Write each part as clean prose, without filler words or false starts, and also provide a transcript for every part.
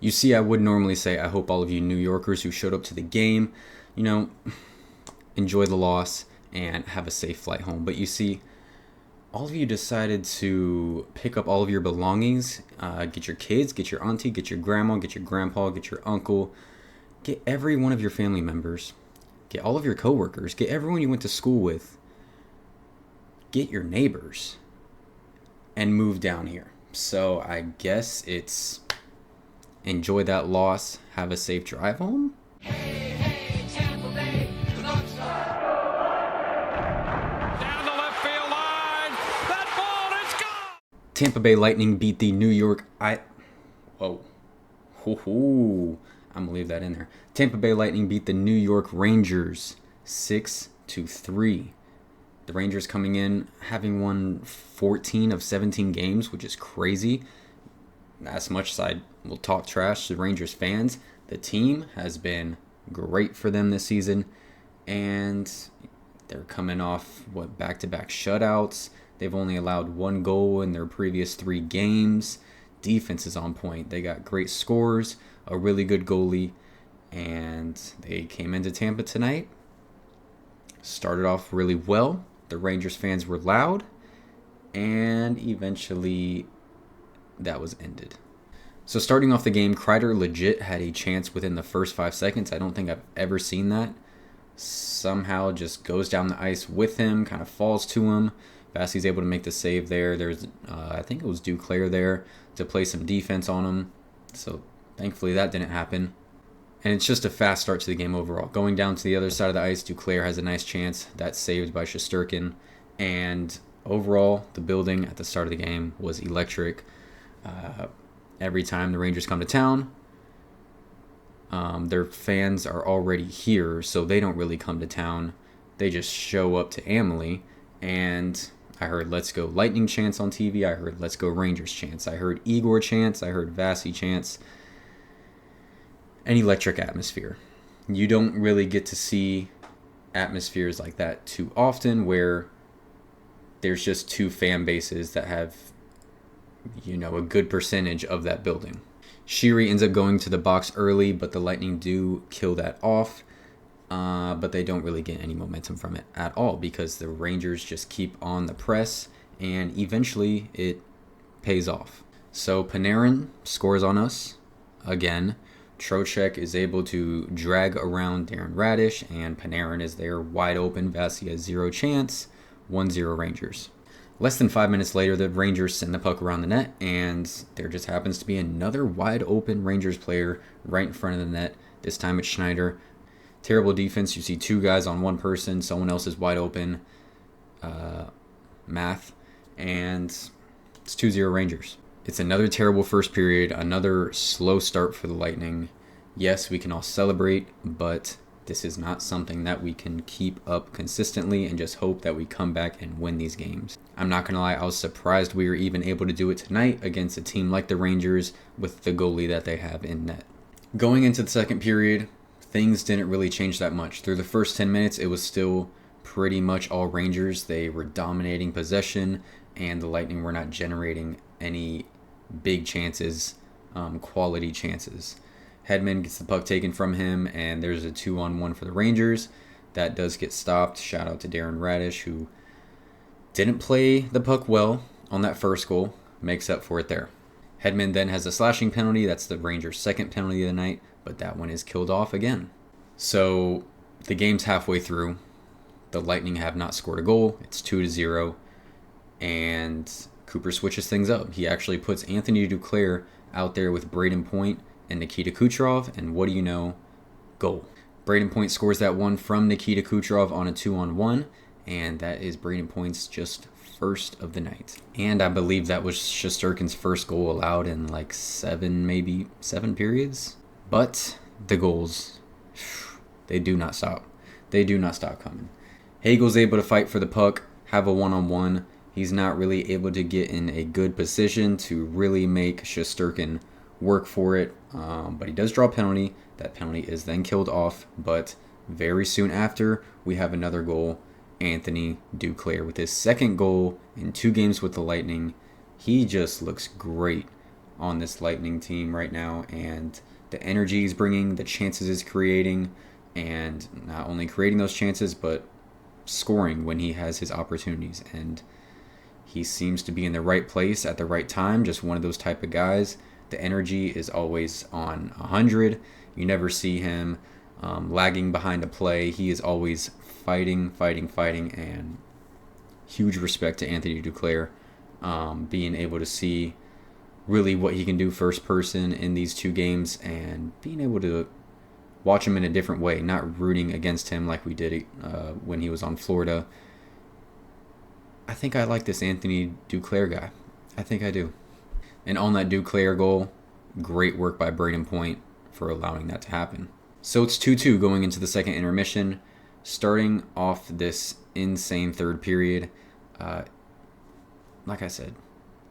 You see, I would normally say I hope all of you New Yorkers who showed up to the game, you know, enjoy the loss and have a safe flight home. But you see, all of you decided to pick up all of your belongings, get your kids, get your auntie, get your grandma, get your grandpa, get your uncle, get every one of your family members, get all of your coworkers, get everyone you went to school with, get your neighbors, and move down here. So I guess it's enjoy that loss, have a safe drive home. Hey, hey, Tampa Bay, looks down the left field line. That ball is gone. Tampa Bay Lightning beat the New York I'm gonna leave that in there. Tampa Bay Lightning beat the New York Rangers 6-3. The Rangers coming in having won 14 of 17 games, which is crazy. As much as I will talk trash to Rangers fans, the team has been great for them this season, and they're coming off back-to-back shutouts. They've only allowed 1 goal in their previous 3 games. Defense is on point. They got great scores, a really good goalie, and they came into Tampa tonight. Started off really well. The Rangers fans were loud, and eventually that was ended. So starting off the game, Kreider legit had a chance within the first 5 seconds. I don't think I've ever seen that. Somehow just goes down the ice with him, kind of falls to him. Vasi's able to make the save there. There's, I think it was Duclair there to play some defense on him. So thankfully that didn't happen. And it's just a fast start to the game overall. Going down to the other side of the ice, Duclair has a nice chance. That's saved by Shesterkin. And overall, the building at the start of the game was electric. Every time the Rangers come to town, their fans are already here, so they don't really come to town. They just show up to Amalie, and I heard "Let's Go Lightning" chants on TV. I heard "Let's Go Rangers" chants. I heard Igor chants. I heard Vasi chants. An electric atmosphere. You don't really get to see atmospheres like that too often, where there's just 2 fan bases that have, a good percentage of that building. Shiri ends up going to the box early, but the Lightning do kill that off. But they don't really get any momentum from it at all because the Rangers just keep on the press, and eventually it pays off. So Panarin scores on us again. Trocheck is able to drag around Darren Radish, and Panarin is there wide open. Vasi has 0 chance. 1-0 Rangers. Less than 5 minutes later, the Rangers send the puck around the net, and there just happens to be another wide open Rangers player right in front of the net. This time it's Schneider. Terrible defense. You see 2 guys on 1 person. Someone else is wide open. Math. And it's 2-0 Rangers. It's another terrible first period. Another slow start for the Lightning. Yes, we can all celebrate, but this is not something that we can keep up consistently and just hope that we come back and win these games. I'm not going to lie, I was surprised we were even able to do it tonight against a team like the Rangers with the goalie that they have in net. Going into the second period, things didn't really change that much. Through the first 10 minutes, it was still pretty much all Rangers. They were dominating possession, and the Lightning were not generating any big chances, quality chances. Hedman gets the puck taken from him, and there's a 2-on-1 for the Rangers. That does get stopped. Shout out to Darren Radish, who didn't play the puck well on that first goal. Makes up for it there. Hedman then has a slashing penalty. That's the Rangers' second penalty of the night, but that one is killed off again. So the game's halfway through. The Lightning have not scored a goal. It's 2-0, and Cooper switches things up. He actually puts Anthony Duclair out there with Braden Point and Nikita Kucherov, and what do you know? Goal. Braden Point scores that one from Nikita Kucherov on a 2-on-1, and that is Braden Point's just first of the night. And I believe that was Shesterkin's first goal allowed in like 7 periods. But the goals, they do not stop. They do not stop coming. Hagel's able to fight for the puck, have a 1-on-1. He's not really able to get in a good position to really make Shesterkin work for it, but he does draw a penalty. That penalty is then killed off, but very soon after, we have another goal. Anthony Duclair with his second goal in 2 games with the Lightning. He just looks great on this Lightning team right now, and the energy he's bringing, the chances he's creating, and not only creating those chances, but scoring when he has his opportunities. And he seems to be in the right place at the right time, just one of those type of guys. The energy is always on 100. You never see him lagging behind a play. He is always fighting, and huge respect to Anthony Duclair, being able to see really what he can do first person in these two games and being able to watch him in a different way, not rooting against him like we did when he was on Florida. I think I like this Anthony Duclair guy. I think I do. And on that Duclair goal, great work by Braden Point for allowing that to happen. So it's 2-2 going into the second intermission. Starting off this insane third period, like I said,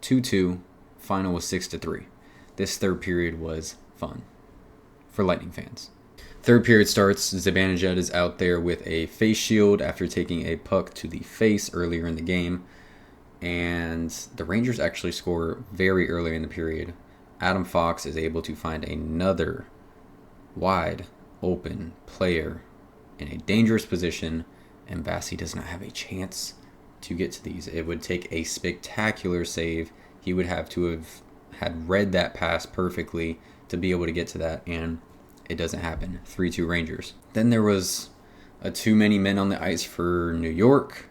2-2, final was 6-3. This third period was fun for Lightning fans. Third period starts, Zibanejad is out there with a face shield after taking a puck to the face earlier in the game. And the Rangers actually score very early in the period. Adam Fox is able to find another wide open player in a dangerous position, and Bassey does not have a chance to get to these. It would take a spectacular save. He would have to have had read that pass perfectly to be able to get to that, and it doesn't happen. 3-2 Rangers. Then there was a too many men on the ice for New York.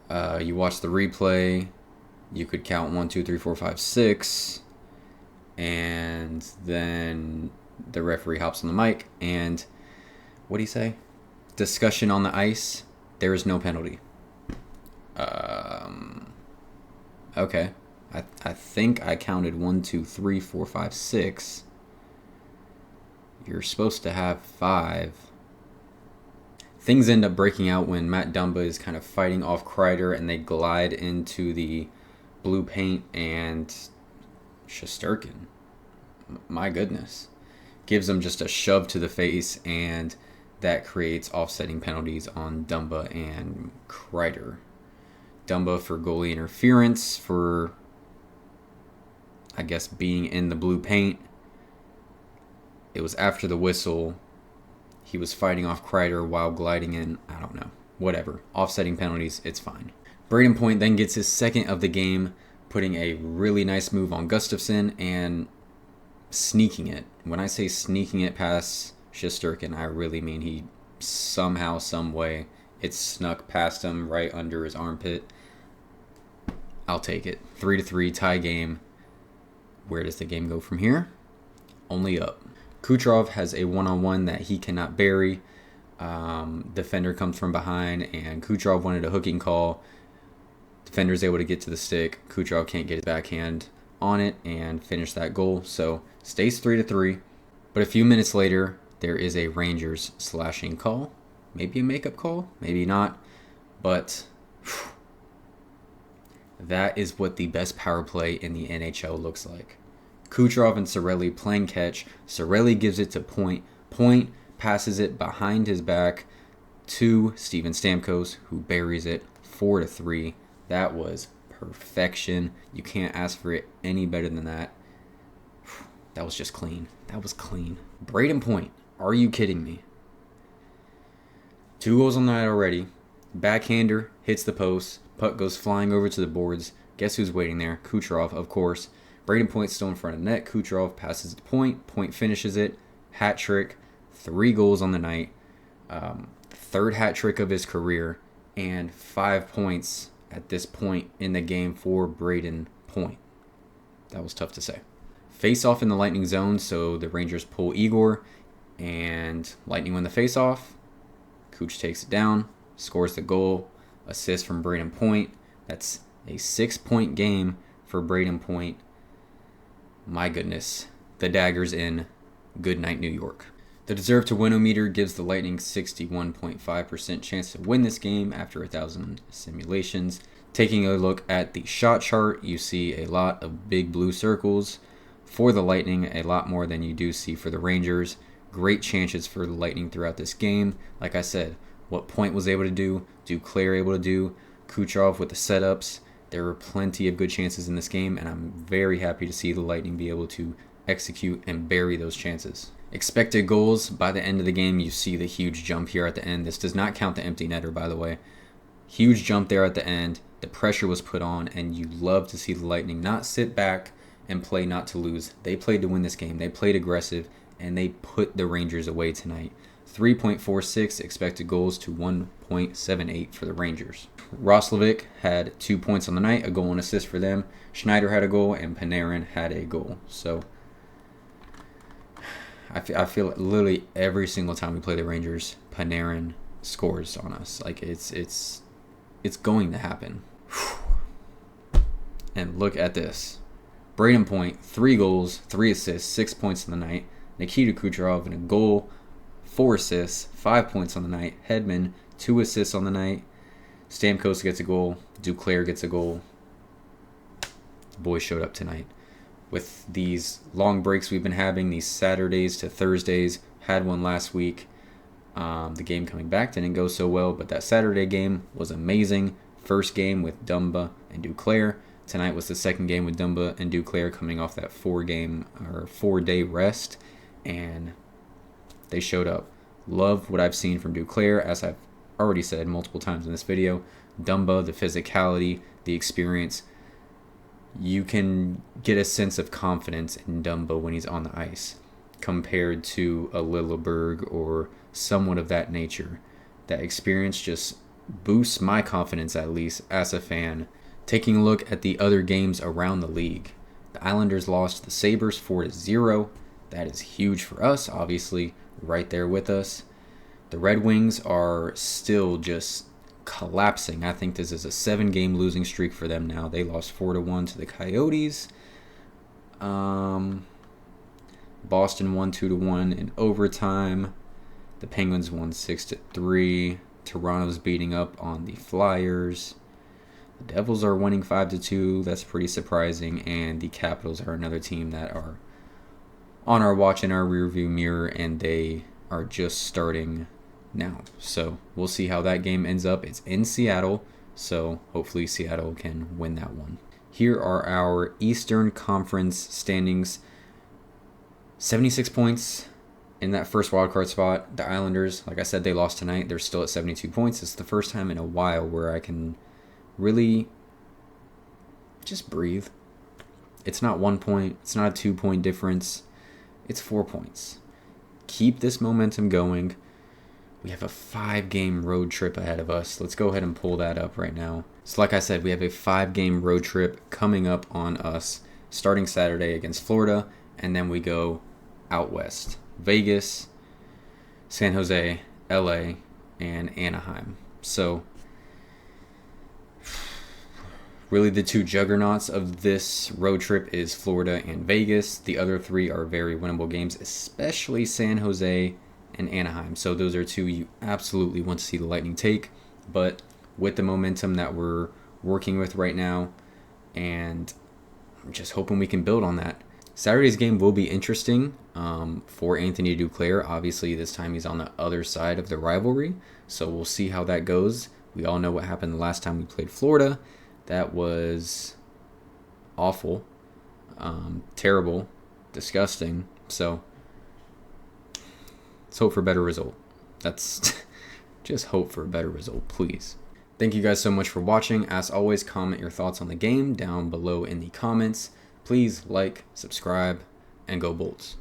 You watch the replay, you could count 1, 2, 3, 4, 5, 6, and then the referee hops on the mic, and what do you say? Discussion on the ice, there is no penalty. Okay. I think I counted 1, 2, 3, 4, 5, 6. You're supposed to have 5. Things end up breaking out when Matt Dumba is kind of fighting off Kreider, and they glide into the blue paint, and Shesterkin, my goodness, gives him just a shove to the face, and that creates offsetting penalties on Dumba and Kreider. Dumba for goalie interference for, I guess, being in the blue paint. It was after the whistle. He was fighting off Kreider while gliding in. I don't know. Whatever. Offsetting penalties, it's fine. Braden Point then gets his second of the game, putting a really nice move on Gustafsson and sneaking it. When I say sneaking it past Shesterkin, I really mean he somehow, some way, it snuck past him right under his armpit. I'll take it. 3-3 tie game. Where does the game go from here? Only up. Kucherov has a one-on-one that he cannot bury. Defender comes from behind, and Kucherov wanted a hooking call. Defender's able to get to the stick. Kucherov can't get his backhand on it and finish that goal. So stays 3-3. But a few minutes later, there is a Rangers slashing call. Maybe a makeup call, maybe not. But that is what the best power play in the NHL looks like. Kucherov and Cirelli playing catch. Cirelli gives it to Point. Point passes it behind his back to Steven Stamkos, who buries it 4-3. That was perfection. You can't ask for it any better than that. That was just clean. That was clean. Braden Point. Are you kidding me? 2 goals on the night already. Backhander hits the post. Puck goes flying over to the boards. Guess who's waiting there? Kucherov, of course. Braden Point's still in front of net. Kucherov passes to Point. Point finishes it. Hat trick. 3 goals on the night. Third hat trick of his career. And 5 points at this point in the game for Braden Point. That was tough to say. Face off in the Lightning zone, so the Rangers pull Igor. And Lightning win the face off. Kuch takes it down. Scores the goal. Assist from Braden Point. That's a 6-point game for Braden Point. My goodness. The dagger's in. Good night, New York. The deserve to win-o-meter gives the Lightning 61.5% chance to win this game after 1,000 simulations. Taking a look at the shot chart, you see a lot of big blue circles for the Lightning, a lot more than you do see for the Rangers. Great chances for the Lightning throughout this game. Like I said, what Point was able to do, Duclair able to do, Kucherov with the setups, There were plenty of good chances in this game, and I'm very happy to see the Lightning be able to execute and bury those chances. Expected goals, by the end of the game, you see the huge jump here at the end. This does not count the empty netter, by the way. Huge jump there at the end. The pressure was put on, and you love to see the Lightning not sit back and play not to lose. They played to win this game. They played aggressive, and they put the Rangers away tonight. 3.46 expected goals to 1.78 for the Rangers. Roslovic had 2 points on the night, a goal and assist for them. Schneider had a goal, and Panarin had a goal. So I feel literally every single time we play the Rangers, Panarin scores on us. Like it's going to happen. And look at this. Braden Point, 3 goals, 3 assists, 6 points on the night. Nikita Kucherov in a goal, 4 assists, 5 points on the night. Hedman, 2 assists on the night. Stamkos gets a goal. Duclair gets a goal. The boys showed up tonight. With these long breaks we've been having, these Saturdays to Thursdays, had one last week. The game coming back didn't go so well, but that Saturday game was amazing. First game with Dumba and Duclair. Tonight was the second game with Dumba and Duclair coming off that 4-day rest, and they showed up. Love what I've seen from Duclair, as I've already said multiple times in this video. Dumba, the physicality, the experience. You can get a sense of confidence in Dumba when he's on the ice compared to a Lilleberg or someone of that nature. That experience just boosts my confidence, at least as a fan. Taking a look at the other games around the league. The Islanders lost the Sabres 4-0. That is huge for us, obviously, right there with us. The Red Wings are still just collapsing. I think this is a 7-game losing streak for them now. They lost 4-1 to the Coyotes. Boston won 2-1 in overtime. The Penguins won 6-3. Toronto's beating up on the Flyers. The Devils are winning 5-2. That's pretty surprising. And the Capitals are another team that are on our watch in our rearview mirror, and they are just starting now. So we'll see how that game ends up. It's in Seattle, so hopefully Seattle can win that one. Here are our Eastern Conference standings. 76 points in that first wildcard spot. The Islanders, like I said, they lost tonight. They're still at 72 points. It's the first time in a while where I can really just breathe. It's not 1 point. It's not a 2-point difference. It's 4 points. Keep this momentum going. We have a 5-game road trip ahead of us. Let's go ahead and pull that up right now. So like I said, we have a 5-game road trip coming up on us starting Saturday against Florida, and then we go out west. Vegas, San Jose, LA, and Anaheim. So really the 2 juggernauts of this road trip is Florida and Vegas. The other 3 are very winnable games, especially San Jose and Anaheim. So those are 2 you absolutely want to see the Lightning take. But with the momentum that we're working with right now, and I'm just hoping we can build on that. Saturday's game will be interesting for Anthony Duclair. Obviously, this time he's on the other side of the rivalry, so we'll see how that goes. We all know what happened the last time we played Florida. That was awful, terrible, disgusting. So let's hope for a better result. That's just hope for a better result, please. Thank you guys so much for watching. As always, comment your thoughts on the game down below in the comments. Please like, subscribe, and go Bolts.